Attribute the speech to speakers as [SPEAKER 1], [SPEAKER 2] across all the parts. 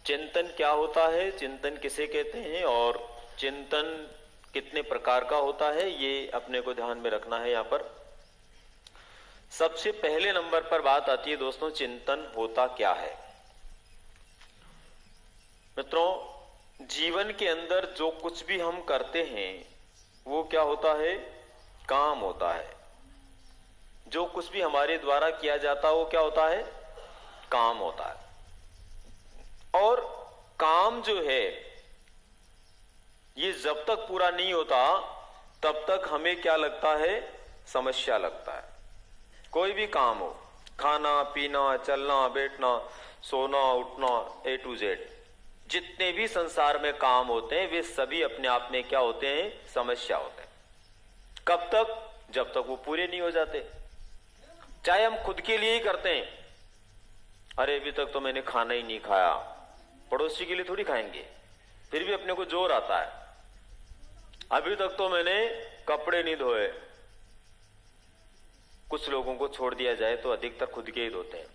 [SPEAKER 1] चिंतन क्या होता है, चिंतन किसे कहते हैं और चिंतन कितने प्रकार का होता है, ये अपने को ध्यान में रखना है। यहां पर सबसे पहले नंबर पर बात आती है दोस्तों, चिंतन होता क्या है। मित्रों, जीवन के अंदर जो कुछ भी हम करते हैं वो क्या होता है, काम होता है। जो कुछ भी हमारे द्वारा किया जाता है वो क्या होता है, काम होता है। और काम जो है ये जब तक पूरा नहीं होता तब तक हमें क्या लगता है, समस्या लगता है। कोई भी काम हो, खाना पीना, चलना बैठना, सोना उठना, A to Z, जितने भी संसार में काम होते हैं वे सभी अपने आप में क्या होते हैं, समस्या होते हैं। कब तक, जब तक वो पूरे नहीं हो जाते। चाहे हम खुद के लिए ही करते हैं, अरे अभी तक तो मैंने खाना ही नहीं खाया, पड़ोसी के लिए थोड़ी खाएंगे, फिर भी अपने को जोर आता है। अभी तक तो मैंने कपड़े नहीं धोए, कुछ लोगों को छोड़ दिया जाए तो अधिकतर खुद के ही धोते हैं।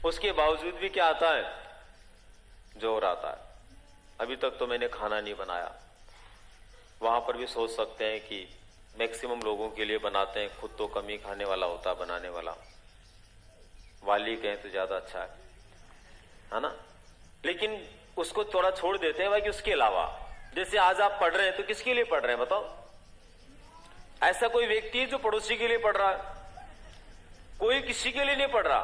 [SPEAKER 1] उसके बावजूद भी क्या आता है, जोर आता है। अभी तक तो मैंने खाना नहीं बनाया। वहां पर भी सोच सकते हैं कि मैक्सिमम लोगों के लिए बनाते हैं, खुद तो कम ही खाने वाला होता बनाने वाला, वाली कहें तो ज्यादा अच्छा है ना। लेकिन उसको थोड़ा छोड़ देते हैं भाई कि उसके अलावा, जैसे आज आप पढ़ रहे हैं तो किसके लिए पढ़ रहे हैं बताओ। ऐसा कोई व्यक्ति है जो पड़ोसी के लिए पढ़ रहा है? कोई किसी के लिए नहीं पढ़ रहा,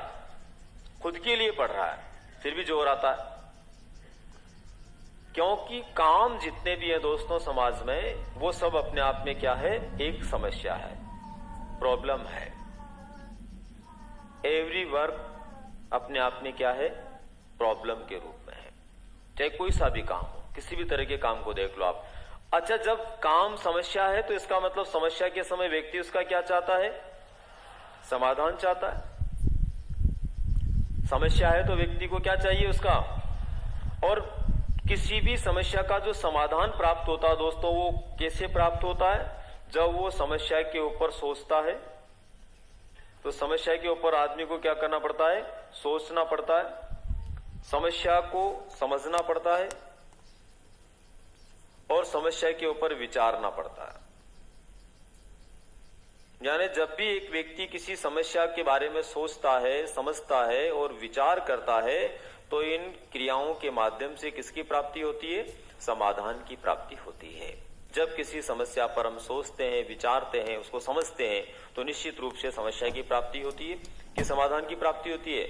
[SPEAKER 1] खुद के लिए पढ़ रहा है, फिर भी जोर आता है। क्योंकि काम जितने भी है दोस्तों समाज में, वो सब अपने आप में क्या है, एक समस्या है, प्रॉब्लम है। एवरी वर्क अपने आप में क्या है, प्रॉब्लम के रूप में है। चाहे कोई सा भी काम हो, किसी भी तरह के काम को देख लो आप। अच्छा, जब काम समस्या है तो इसका मतलब समस्या के समय व्यक्ति उसका क्या चाहता है, समाधान चाहता है। समस्या है तो व्यक्ति को क्या चाहिए उसका, और किसी भी समस्या का जो समाधान प्राप्त होता है दोस्तों, वो कैसे प्राप्त होता है, जब वो समस्या के ऊपर सोचता है। तो समस्या के ऊपर आदमी को क्या करना पड़ता है, सोचना पड़ता है, समस्या को समझना पड़ता है और समस्या के ऊपर विचारना पड़ता है। यानी जब भी एक व्यक्ति किसी समस्या के बारे में सोचता है, समझता है और विचार करता है, तो इन क्रियाओं के माध्यम से किसकी प्राप्ति होती है, समाधान की प्राप्ति होती है। जब किसी समस्या पर हम सोचते हैं, विचारते हैं, उसको समझते हैं, तो निश्चित रूप से समस्या की प्राप्ति होती है कि समाधान की प्राप्ति होती है,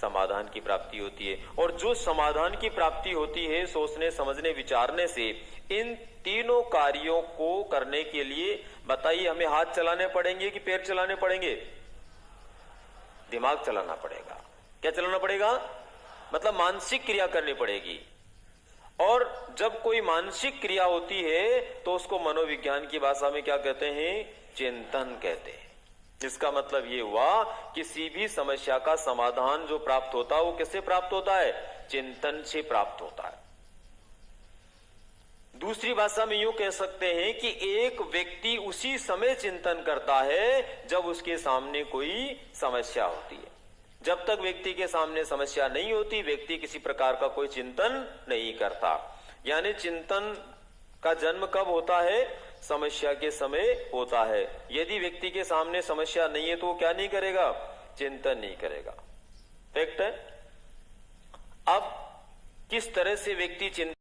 [SPEAKER 1] समाधान की प्राप्ति होती है। और जो समाधान की प्राप्ति होती है सोचने, समझने, विचारने से, इन तीनों कार्यों को करने के लिए बताइए हमें हाथ चलाने पड़ेंगे कि पैर चलाने पड़ेंगे, दिमाग चलाना पड़ेगा। क्या चलाना पड़ेगा, मतलब मानसिक क्रिया करनी पड़ेगी। और जब कोई मानसिक क्रिया होती है तो उसको मनोविज्ञान की भाषा में क्या कहते हैं, चिंतन कहते हैं। इसका मतलब ये हुआ, किसी भी समस्या का समाधान जो प्राप्त होता है वो किससे प्राप्त होता है, चिंतन से प्राप्त होता है। दूसरी भाषा में यूं कह सकते हैं कि एक व्यक्ति उसी समय चिंतन करता है जब उसके सामने कोई समस्या होती है। जब तक व्यक्ति के सामने समस्या नहीं होती, व्यक्ति किसी प्रकार का कोई चिंतन नहीं करता। यानी चिंतन का जन्म कब होता है, समस्या के समय होता है। यदि व्यक्ति के सामने समस्या नहीं है तो वो क्या नहीं करेगा, चिंतन नहीं करेगा। फैक्ट है। अब किस तरह से व्यक्ति चिंतन